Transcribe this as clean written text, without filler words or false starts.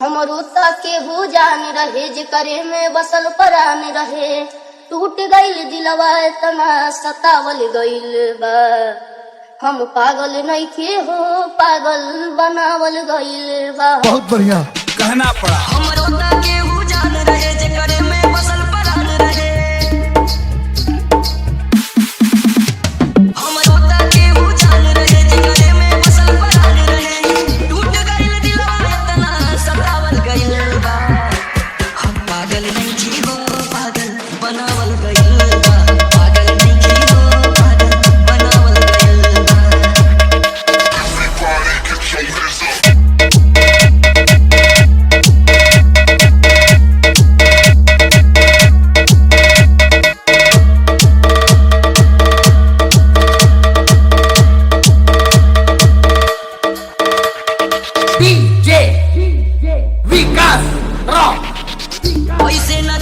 हमरो के हो जान रहे जे करे में बसल परान रहे, टूट गईल दिलवा इतना सतावल गईल बा। हम पागल नइखे हो, पागल बनावल गईल बा। बहुत बढ़िया कहना पड़ा। हमरो के हो जान रहे जे करे में बसल परान रहे, हमरो के हो जान रहे जे करे में बसल परान रहे, टूट गईल दिलवा इतना सतावल गईल बा। हम पागल नइखे हो, पागल बनावल गईल बा। पागल नइखे हो, पागल बनावल गईल बा। DJ विकास रॉक ऐसे न